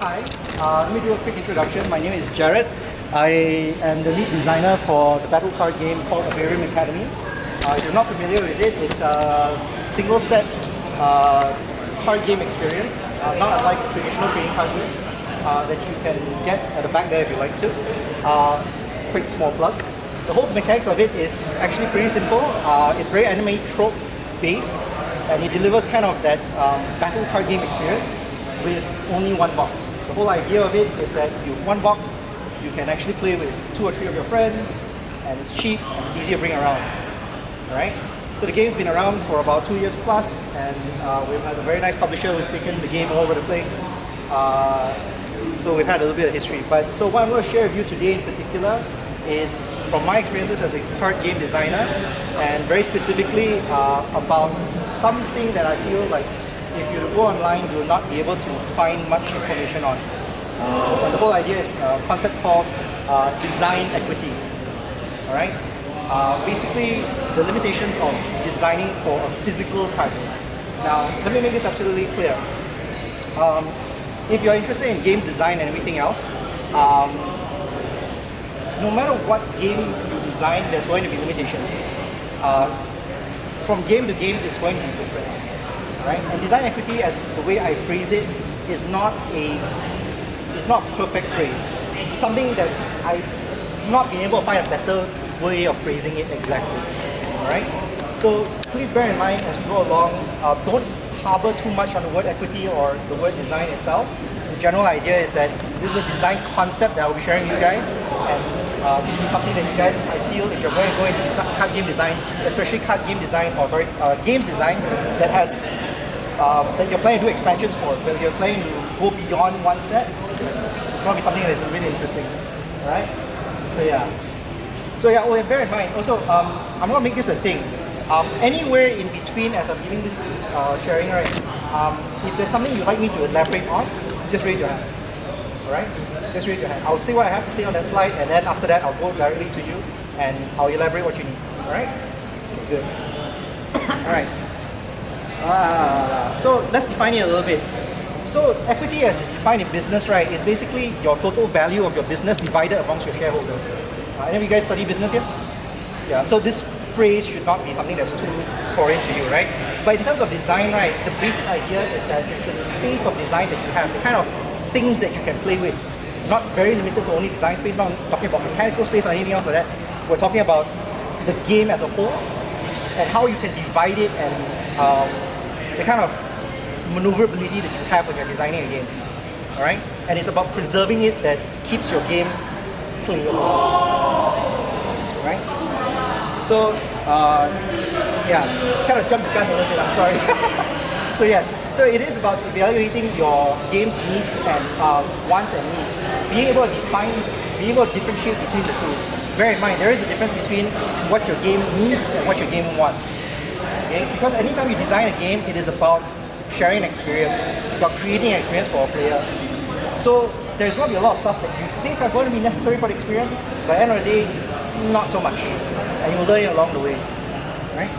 Hi, let me do a quick introduction. My name is Jared. I am the lead designer for the battle card game called Aquarium Academy. If you're not familiar with it, it's a single set card game experience, not unlike traditional trading card games that you can get at the back there if you like to. Quick small plug. The whole mechanics of it is actually pretty simple. It's very anime trope based, and it delivers kind of that battle card game experience with only one box. The whole idea of it is that you have one box, you can actually play with 2 or 3 of your friends, and it's cheap and it's easy to bring around. Alright? So the game's been around for about 2 years plus, and we've had a very nice publisher who's taken the game all over the place. So we've had a little bit of history. But so what I'm going to share with you today in particular is from my experiences as a card game designer, and very specifically about something that I feel like if you go online, you will not be able to find much information on. And the whole idea is a concept called design equity. All right. Basically, the limitations of designing for a physical card game. Now, let me make this absolutely clear. If you're interested in games design and everything else, no matter what game you design, there's going to be limitations. From game to game, it's going to be different. Right? And design equity, as the way I phrase it, is not a perfect phrase. It's something that I've not been able to find a better way of phrasing it exactly. Alright? So please bear in mind as we go along, don't harbor too much on the word equity or the word design itself. The general idea is that this is a design concept that I'll be sharing with you guys, and this is something that you guys, I feel, if you're going to go into card game design, especially card game design, or sorry, games design that has that you're planning to do expansions for, that you're planning to go beyond one set, it's going to be something that is really interesting. Alright? So yeah, well, bear in mind, also, I'm going to make this a thing. Anywhere in between as I'm giving this sharing, right, if there's something you'd like me to elaborate on, just raise your hand. Alright? Just raise your hand. I'll say what I have to say on that slide, and then after that, I'll go directly to you, and I'll elaborate what you need. Alright? Okay, good. Alright. So let's define it a little bit. So equity as it's defined in business, right, is basically your total value of your business divided amongst your shareholders. Any of you guys study business here? Yeah, so this phrase should not be something that's too foreign to you, right? But in terms of design, right, the basic idea is that it's the space of design that you have, the kind of things that you can play with. Not very limited to only design space, not talking about mechanical space or anything else like that. We're talking about the game as a whole and how you can divide it, and the kind of maneuverability that you have when you're designing a game. Alright? And it's about preserving it that keeps your game playable. Right? So, yeah, kind of jumped the gun a little bit, I'm sorry. So yes, so it is about evaluating your game's needs and wants and needs. Being able to define, being able to differentiate between the two. Bear in mind, there is a difference between what your game needs and what your game wants. Okay? Because anytime you design a game, it is about sharing an experience. It's about creating an experience for a player. So there's going to be a lot of stuff that you think are going to be necessary for the experience, but at the end of the day, not so much. And you'll learn it along the way. Right?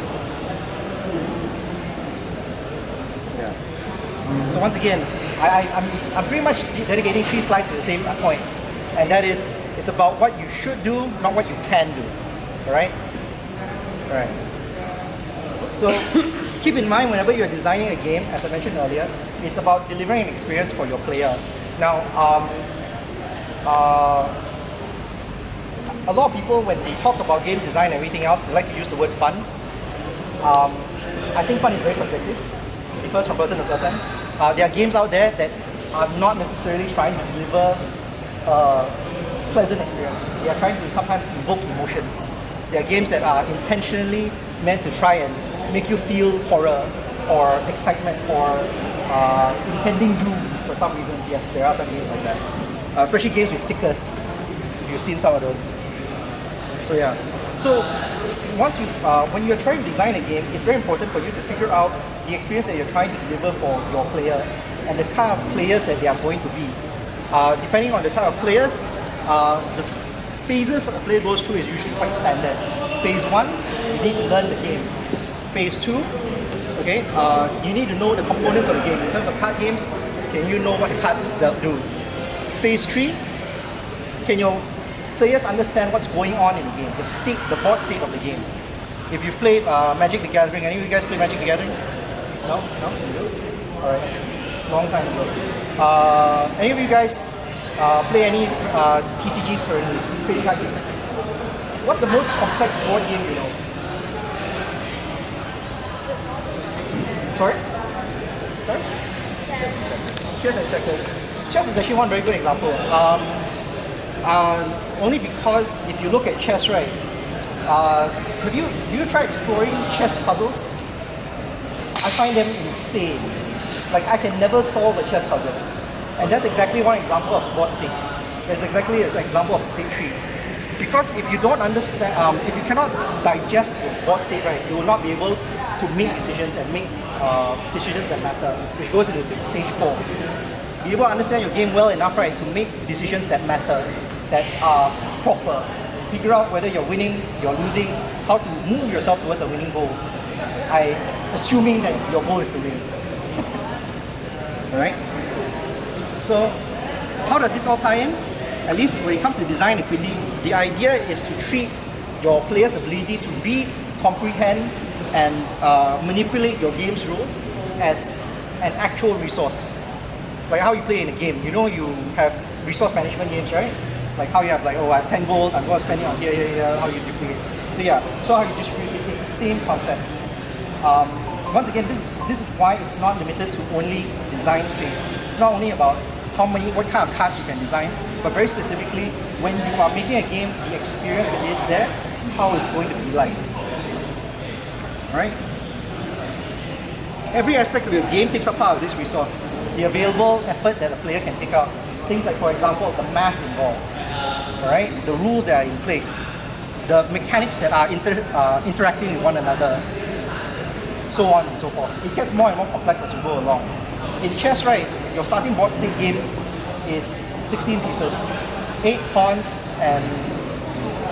Yeah. So once again, I'm pretty much dedicating 3 slides to the same point. And that is, it's about what you should do, not what you can do. Alright? Alright. So keep in mind, whenever you're designing a game, as I mentioned earlier, it's about delivering an experience for your player. Now, a lot of people, when they talk about game design and everything else, they like to use the word fun. I think fun is very subjective. It differs from person to person. There are games out there that are not necessarily trying to deliver a pleasant experience. They are trying to sometimes evoke emotions. There are games that are intentionally meant to try and make you feel horror or excitement or impending doom for some reasons. Yes, there are some games like that. Especially games with tickers. If you've seen some of those. So yeah. So once you, when you're trying to design a game, it's very important for you to figure out the experience that you're trying to deliver for your player and the kind of players that they are going to be. Depending on the type of players, the phases a player goes through is usually quite standard. Phase 1, you need to learn the game. Phase 2, okay, you need to know the components of the game. In terms of card games, can you know what the cards do? Phase 3, can your players understand what's going on in the game, the board state of the game? If you've played Magic the Gathering, any of you guys play Magic the Gathering? No? No? You do? Alright. Long time ago. Any of you guys play any TCGs currently? Trading card game? What's the most complex board game you know? Sorry? Sorry? Chess and checkers. Chess is actually one very good example. Only because if you look at chess, right, have you tried exploring chess puzzles? I find them insane. Like, I can never solve a chess puzzle. And that's exactly one example of board states. That's exactly an example of state tree. Because if you don't understand, if you cannot digest this board state, right, you will not be able to make decisions and make decisions that matter, which goes into stage 4. Be able to understand your game well enough, right, to make decisions that matter, that are proper. Figure out whether you're winning, you're losing, how to move yourself towards a winning goal. Assuming that your goal is to win. Alright? So, how does this all tie in? At least when it comes to design equity, the idea is to treat your player's ability to read, comprehend, and manipulate your game's rules as an actual resource. Like how you play in a game. You know you have resource management games, right? Like how you have oh, I have 10 gold, I'm going to spend it on here, how you play it. So yeah, so how you distribute it is the same concept. Once again, this is why it's not limited to only design space. It's not only about what kind of cards you can design, but very specifically, when you are making a game, the experience that is there, how is it going to be like? Alright? Every aspect of your game takes up part of this resource. The available effort that a player can take out. Things like, for example, the math involved. Alright? The rules that are in place. The mechanics that are interacting with one another. So on and so forth. It gets more and more complex as you go along. In chess, right, your starting board state game is 16 pieces, 8 pawns, and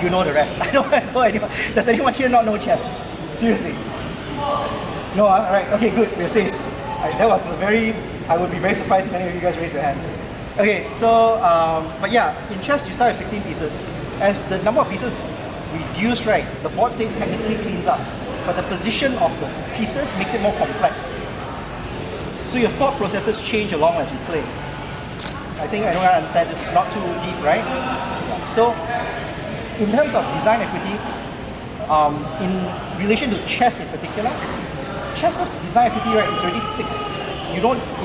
you know the rest. I don't know anyone. Does anyone here not know chess? Seriously? No, alright, okay, good, we're safe. That was I would be very surprised if any of you guys raise your hands. Okay, so, but yeah, in chess you start with 16 pieces. As the number of pieces reduce, right, the board state technically cleans up, but the position of the pieces makes it more complex. So your thought processes change along as you play. I think everyone understands this is not too deep, right? So, in terms of design equity, in relation to chess in particular, chess's design equity, right, is already fixed. It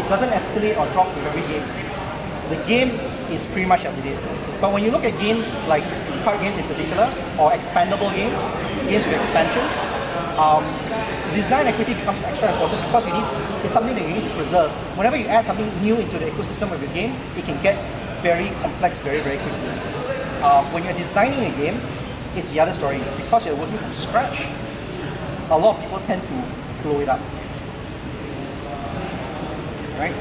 doesn't escalate or drop with every game. The game is pretty much as it is. But when you look at games like card games in particular, or expandable games with expansions, design equity becomes extra important because it's something that you need to preserve. Whenever you add something new into the ecosystem of your game, it can get very complex very, very quickly. When you're designing a game, it's the other story. Because you're working from scratch, a lot of people tend to blow it up. Right?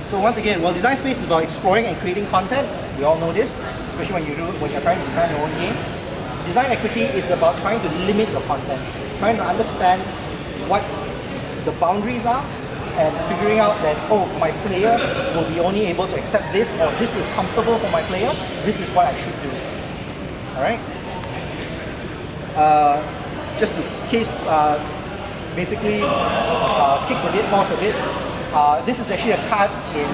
So once again, well, design space is about exploring and creating content. We all know this, especially when you're trying to design your own game. Design equity is about trying to limit your content, trying to understand what the boundaries are, and figuring out that, oh, my player will be only able to accept this, or this is comfortable for my player, this is what I should do. Alright? Just to basically kick the dead horse a bit, this is actually a card in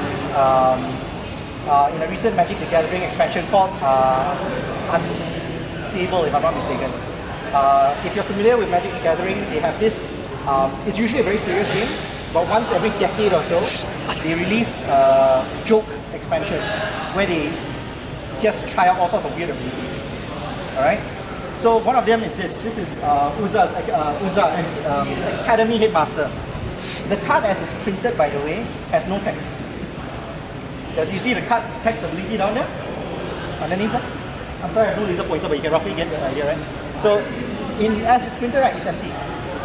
a recent Magic the Gathering expansion called Unstable, if I'm not mistaken. If you're familiar with Magic the Gathering, they have this, it's usually a very serious game, but once every decade or so, they release a joke expansion where they just try out all sorts of weird abilities. Alright? So one of them is this. This is Uza, an Academy Headmaster. The card as it's printed, by the way, has no text. You see the card text ability down there? Underneath that? I'm sorry I have no laser pointer, but you can roughly get the idea, right? So as it's printed, right, it's empty.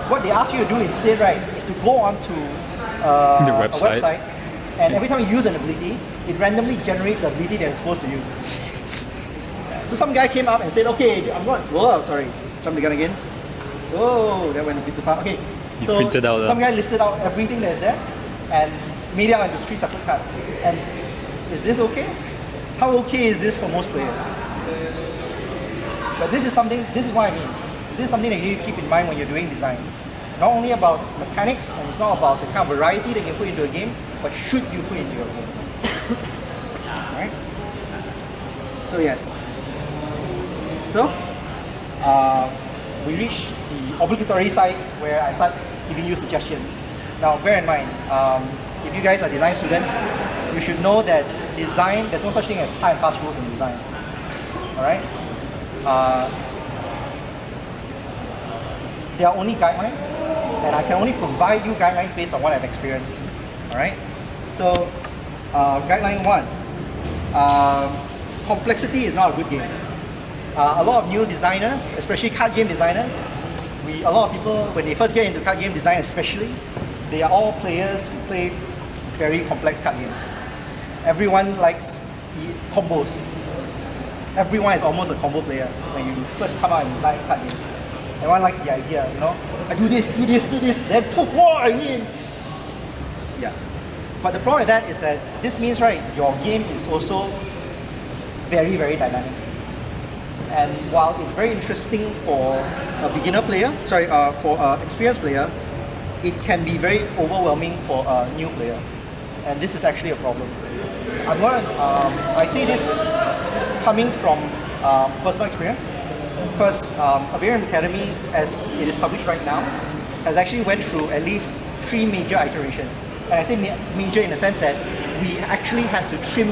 What they ask you to do instead, right, is to go onto the website. a website, and every time you use an ability, it randomly generates the ability that it's supposed to use. So some guy came up and said, okay, jump the gun again. Whoa, that went a bit too far. Okay, so some guy listed out everything that's there and made it out into 3 separate cards. And Is this okay? How okay is this for most players? But this is what I mean. This is something that you need to keep in mind when you're doing design. Not only about mechanics, and it's not about the kind of variety that you can put into a game, but should you put into your game. Alright? So yes. So, we reach the obligatory side where I start giving you suggestions. Now bear in mind, if you guys are design students, you should know that design, there's no such thing as hard and fast rules in design. Alright? There are only guidelines, and I can only provide you guidelines based on what I've experienced. Alright? So, guideline 1. Complexity is not a good game. A lot of new designers, especially card game designers, a lot of people, when they first get into card game design especially, they are all players who play very complex card games. Everyone likes combos. Everyone is almost a combo player when you first come out and design card games. Everyone likes the idea, you know, I do this, then poof, whoa, I win. Yeah. But the problem with that is that this means, right, your game is also very, very dynamic. And while it's very interesting for a beginner player, for an experienced player, it can be very overwhelming for a new player. And this is actually a problem. I say this coming from personal experience, because Avarium Academy, as it is published right now, has actually went through at least 3 major iterations. And I say major in the sense that we actually had to trim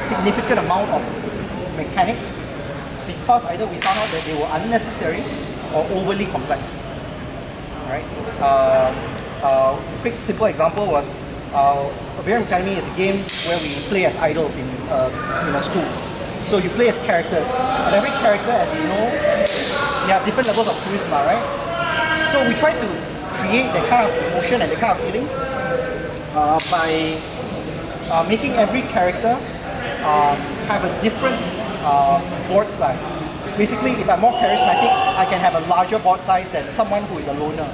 significant amount of mechanics because either we found out that they were unnecessary or overly complex. Right? Quick simple example was Avarium Academy is a game where we play as idols in a school. So you play as characters, and every character, as you know, they have different levels of charisma, right? So we try to create that kind of emotion and that kind of feeling by making every character have a different board size. Basically, if I'm more charismatic, I can have a larger board size than someone who is a loner.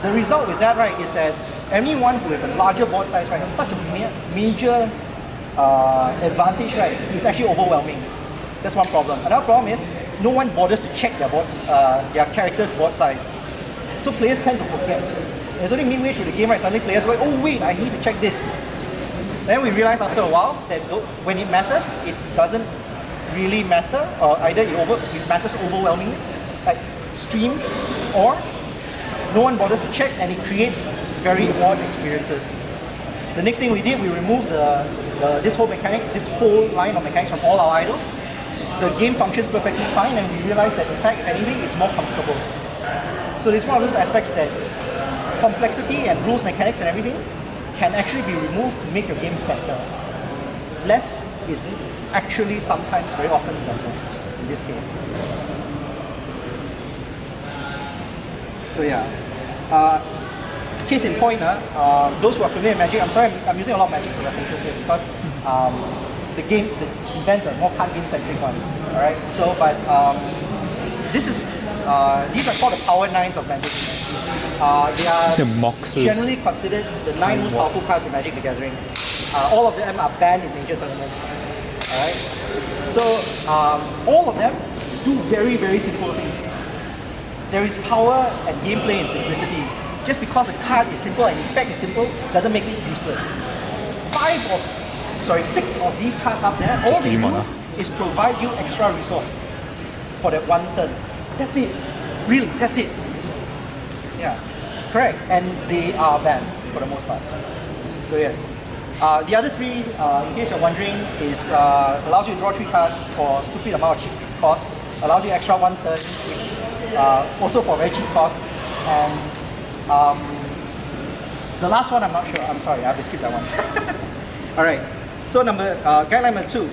The result with that, right, is that anyone with a larger board size, right, has such a major advantage, right, it's actually overwhelming. That's one problem. Another problem is no one bothers to check their character's board size. So players tend to forget. There's only midway through the game, right, suddenly players go, oh wait, I need to check this. Then we realize after a while that when it matters, it doesn't really matter, or either it matters overwhelmingly, like streams, or no one bothers to check and it creates very odd experiences. The next thing we did, we removed this whole line of mechanics from all our idols. The game functions perfectly fine, and we realized that in fact, if anything, it's more comfortable. So it's one of those aspects that complexity and rules, mechanics and everything can actually be removed to make your game better. Less is actually sometimes very often better in this case. So yeah. Case in point, those who are familiar with Magic, I'm sorry, I'm using a lot of Magic references here because the events are more card game centric one. Alright, so but these are called the Power Nines of Magic. They are generally considered the 9 most powerful cards in Magic the Gathering. All of them are banned in major tournaments. Alright, so all of them do very, very simple things. There is power and gameplay in simplicity. Just because a card is simple and effect is simple doesn't make it useless. 6 of these cards up there, all they do is provide you extra resource for that one turn. That's it. Really, that's it. Yeah, correct. And they are banned for the most part. So yes. The other 3, in case you're wondering, is allows you to draw 3 cards for stupid amount of cheap cost, allows you extra 1 turn, which, also for very cheap cost, and the last one I'm not sure. I'm sorry, I have to skip that one. Alright, so guideline number 2.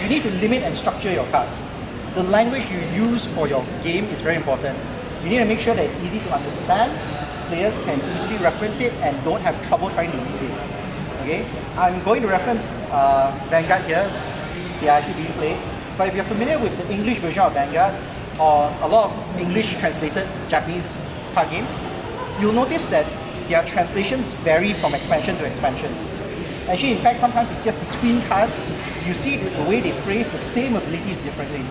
You need to limit and structure your cards. The language you use for your game is very important. You need to make sure that it's easy to understand, players can easily reference it and don't have trouble trying to read it. Okay, I'm going to reference Vanguard here. They are actually being played. But if you're familiar with the English version of Vanguard, or a lot of English translated Japanese card games, you'll notice that their translations vary from expansion to expansion. Actually, in fact, sometimes it's just between cards. You see the way they phrase the same abilities differently.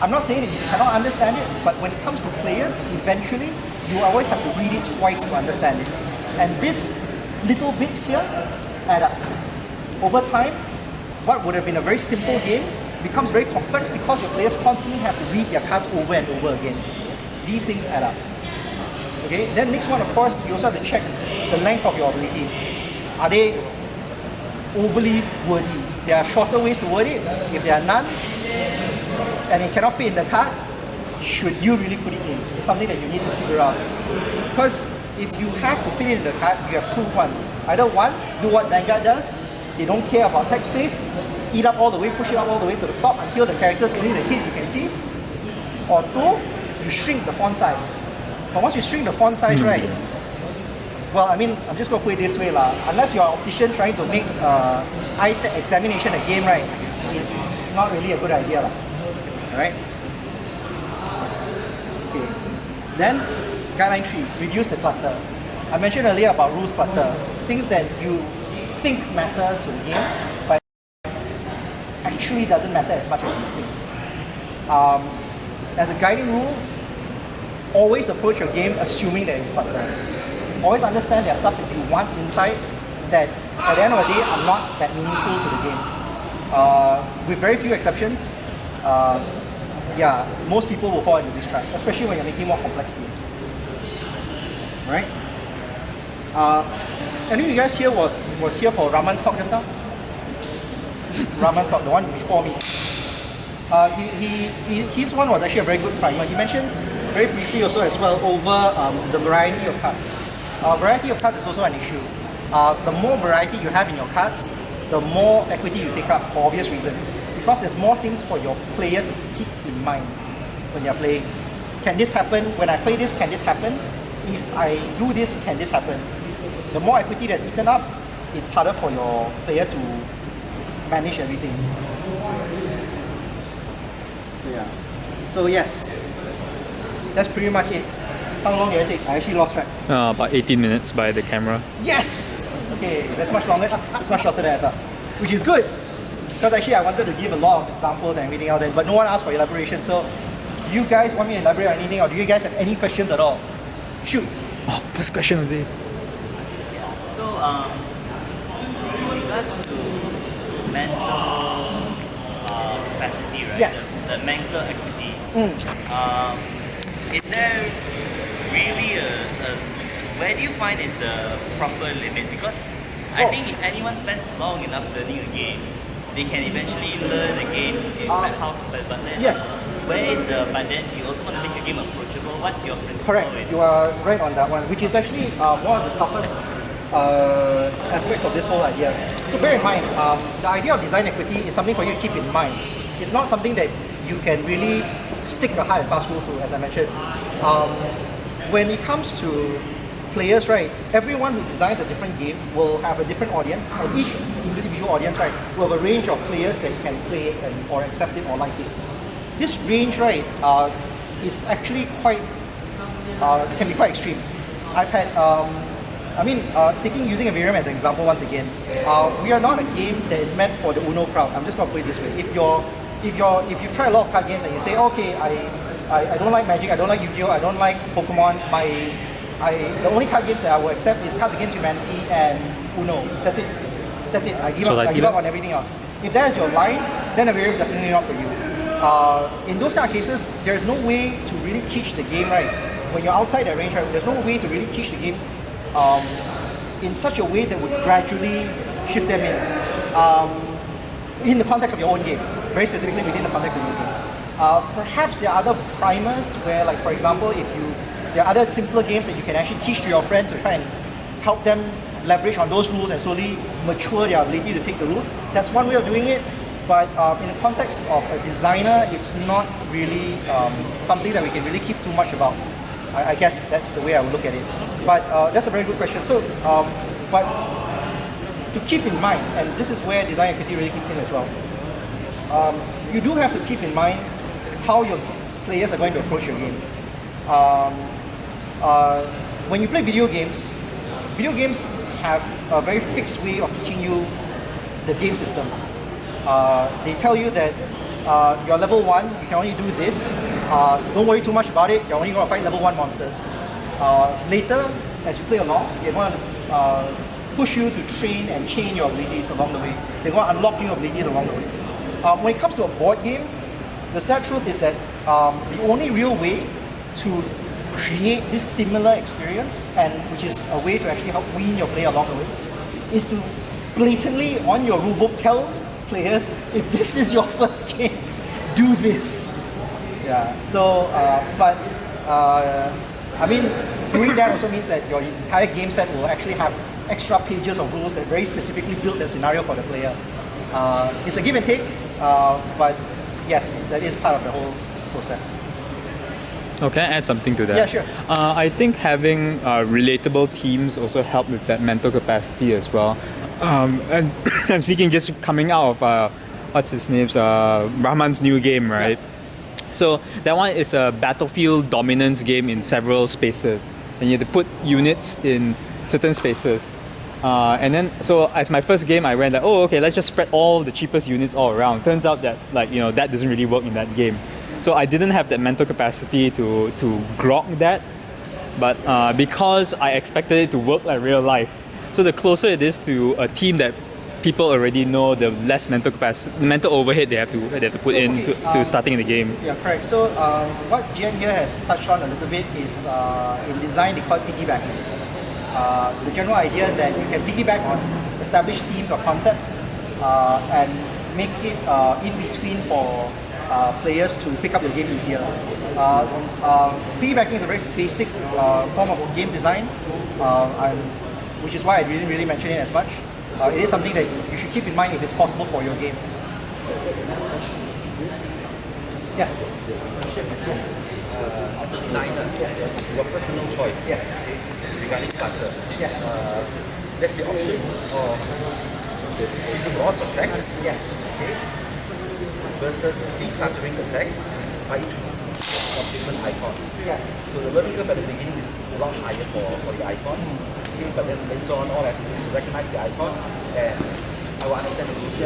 I'm not saying that you cannot understand it, but when it comes to players, eventually, you always have to read it twice to understand it. And these little bits here add up. Over time, what would have been a very simple game becomes very complex because your players constantly have to read their cards over and over again. These things add up. Okay, then next one, of course, you also have to check the length of your abilities. Are they overly wordy? There are shorter ways to word it. If there are none, and it cannot fit in the card, should you really put it in? It's something that you need to figure out. Because if you have to fit it in the card, you have two ones. Either one, do what Vanguard does. They don't care about text space. Eat up all the way, push it up all the way to the top until the characters only the hit you can see. Or two, you shrink the font size. But once you shrink the font size, right? Well, I mean, I'm just going to put it this way, unless you're an optician trying to make eye examination a game, right? It's not really a good idea, alright? Okay. Then, guideline 3, reduce the clutter. I mentioned earlier about rules clutter, things that you think matter to the game, but actually doesn't matter as much as you think. As a guiding rule, always approach your game assuming there is clutter. Always understand there are stuff that you want inside that at the end of the day are not that meaningful to the game. With very few exceptions, most people will fall into this trap, especially when you're making more complex games. Right? Any of you guys here was here for Raman's talk just now? Raman's talk, the one before me. His one was actually a very good primer. He mentioned very briefly also as well over the variety of cards. Variety of cards is also an issue. The more variety you have in your cards, the more equity you take up for obvious reasons. Because there's more things for your player to keep in mind when you're playing. Can this happen? When I play this, can this happen? If I do this, can this happen? The more equity that's eaten up, it's harder for your player to manage everything. So yeah. So yes, that's pretty much it. How long did I take? I actually lost track. About 18 minutes by the camera. Yes! Okay, that's much longer. It's much shorter than I thought. Which is good. Because actually I wanted to give a lot of examples and everything else, but no one asked for elaboration. So, do you guys want me to elaborate on anything, or do you guys have any questions at all? Shoot! Oh, first question of the day. So, in regards to mental capacity, right? Yes. The mental equity. Is there really where do you find is the proper limit? Because I think if anyone spends long enough learning a game, they can eventually learn the game, expect how to play. But then, Yes. where is the? But then you also want to make your game approachable. What's your principle? Correct, you are right on that one, which is actually one of the toughest aspects of this whole idea. So bear in mind, the idea of design equity is something for you to keep in mind. It's not something that you can really stick a hard and fast rule to, as I mentioned. When it comes to players, right, everyone who designs a different game will have a different audience, and each individual audience, right, will have a range of players that can play it or accept it or like it. This range, right, is actually quite, can be quite extreme. I've had, using a Avarium as an example once again, we are not a game that is meant for the Uno crowd. I'm just going to put it this way. If you've tried a lot of card games and you say, okay, I don't like Magic, I don't like Yu-Gi-Oh, I don't like Pokemon, the only card games that I will accept is Cards Against Humanity and Uno. That's it. That's it. I give up on everything else. If that is your line, then Avarium is definitely not for you. In those kind of cases, there's no way to really teach the game, right? When you're outside that range, right, there's no way to really teach the game in such a way that would gradually shift them in the context of your own game, very specifically within the context of your game. Perhaps there are other primers where, like for example, there are other simpler games that you can actually teach to your friend to try and help them leverage on those rules and slowly mature their ability to take the rules. That's one way of doing it, but in the context of a designer, it's not really something that we can really keep too much about. I guess that's the way I would look at it. But that's a very good question. So, but to keep in mind, and this is where design equity really kicks in as well, you do have to keep in mind how your players are going to approach your game. When you play video games have a very fixed way of teaching you the game system. They tell you that you're level 1, you can only do this. Don't worry too much about it, you're only going to fight level 1 monsters. Later, as you play along, they're going to push you to train and chain your abilities along the way. They're going to unlock new abilities along the way. When it comes to a board game, the sad truth is that the only real way to create this similar experience, and which is a way to actually help wean your player along the way, is to blatantly on your rulebook tell players, if this is your first game, do this. Yeah. So, I mean, doing that also means that your entire game set will actually have extra pages of rules that very specifically build the scenario for the player. It's a give and take, but yes, that is part of the whole process. Oh, can I add something to that? Yeah, sure. I think having relatable teams also help with that mental capacity as well. And I'm speaking just coming out of what's his name's Rahman's new game, right? Yeah. So that one is a battlefield dominance game in several spaces, and you have to put units in certain spaces. And then, so as my first game, I went like, oh, okay, let's just spread all the cheapest units all around. Turns out that that doesn't really work in that game. So I didn't have that mental capacity to grok that, but because I expected it to work like real life. So the closer it is to a team that people already know, the less mental overhead they have to put to starting the game. Yeah, correct. So what Jen here has touched on a little bit is in design they call it piggybacking. The general idea that you can piggyback on established themes or concepts and make it in between for players to pick up your game easier. Piggybacking is a very basic form of game design, which is why I didn't really mention it as much. It is something that you should keep in mind if it's possible for your game. Yes? As a designer, your personal choice regarding clutter. Yes. There's the option of using lots of text. Yes. Okay. Versus decluttering the text by introducing of different icons. Yes. So the learning curve at the beginning is a lot higher for the icons. Okay, but then later on, all I have to do is recognize the icon and I will understand the rules.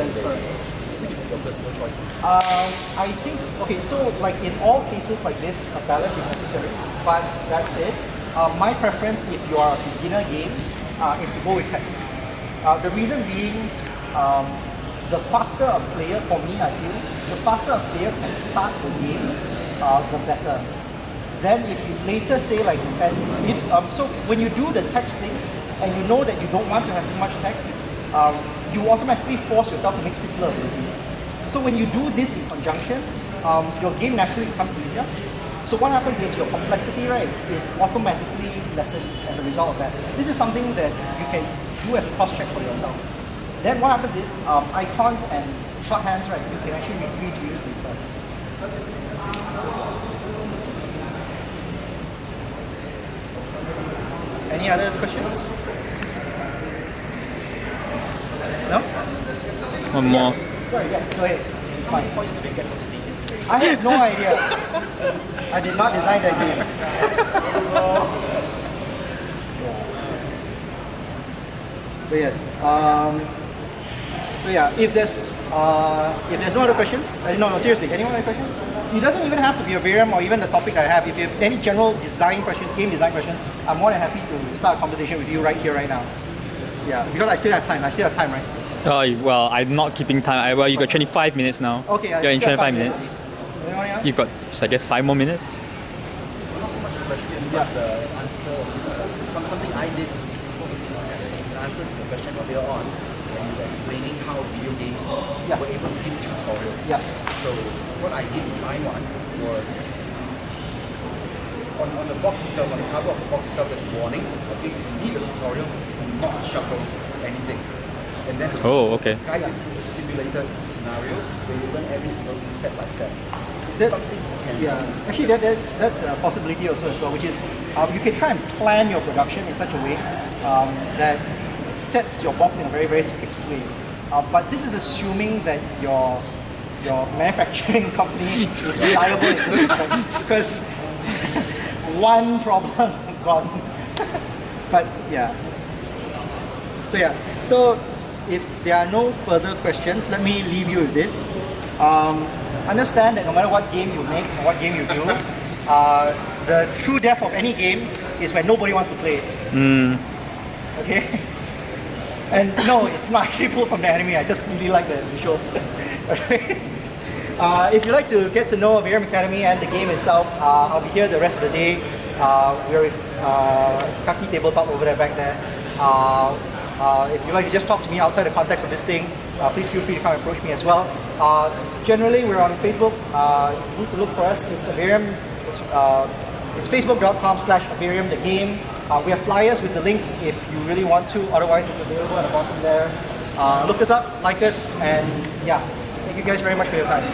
Which was your personal choice? I think, okay, so like in all cases like this, a balance is necessary, but that's it. My preference, if you are a beginner game, is to go with text. The reason being, the faster a player, for me I feel, the faster a player can start the game, the better. Then if you later say like, so when you do the text thing, and you know that you don't want to have too much text, you automatically force yourself to make simpler abilities. So when you do this in conjunction, your game naturally becomes easier. So what happens is your complexity, right, is automatically lessened as a result of that. This is something that you can do as a cross-check for yourself. Then what happens is icons and shorthands, right, you can actually reuse later. Any other questions? No? One more. Yes. Sorry, yes, go ahead. It's fine. I have no idea. I did not design that game. But yes. So yeah, if there's no other questions, no, seriously, any other questions? It doesn't even have to be a variant or even the topic that I have. If you have any general design questions, game design questions, I'm more than happy to start a conversation with you right here, right now. Yeah, because I still have time. Right? Well, I'm not keeping time. Well, you got 25 minutes now. Okay, you're in 25 minutes. Yeah. You got, I guess, 5 more minutes. Not so much a question, but the answer. Something I did. The answer to the question earlier on, when you were explaining how video games were able to give tutorials. Yeah. So what I did in my one was on the box itself, on the cover of the box itself, there's a warning. Okay, if you need a tutorial, do not shuffle anything. And then okay. guide you through a simulated scenario where you learn every single thing step by step. Something you can do. Actually that's a possibility also as well, which is you can try and plan your production in such a way that sets your box in a very, very fixed way. But this is assuming that your manufacturing company is reliable in this respect, because one problem gone. But yeah. So yeah, so if there are no further questions, let me leave you with this. Understand that no matter what game you make or what game you build, the true death of any game is when nobody wants to play it. Okay? And no, it's not actually pulled from the anime, I just really like the visual. Okay? If you'd like to get to know Avarium Academy and the game itself, I'll be here the rest of the day. We're with Kaki Tabletop over there back there. If you'd like to just talk to me outside the context of this thing, please feel free to come and approach me as well. Generally, we're on Facebook. You need to look for us. It's Avarium. It's facebook.com/Avarium, the game. We have flyers with the link if you really want to. Otherwise, it's available at the bottom there. Look us up, like us, and yeah. Thank you guys very much for your time.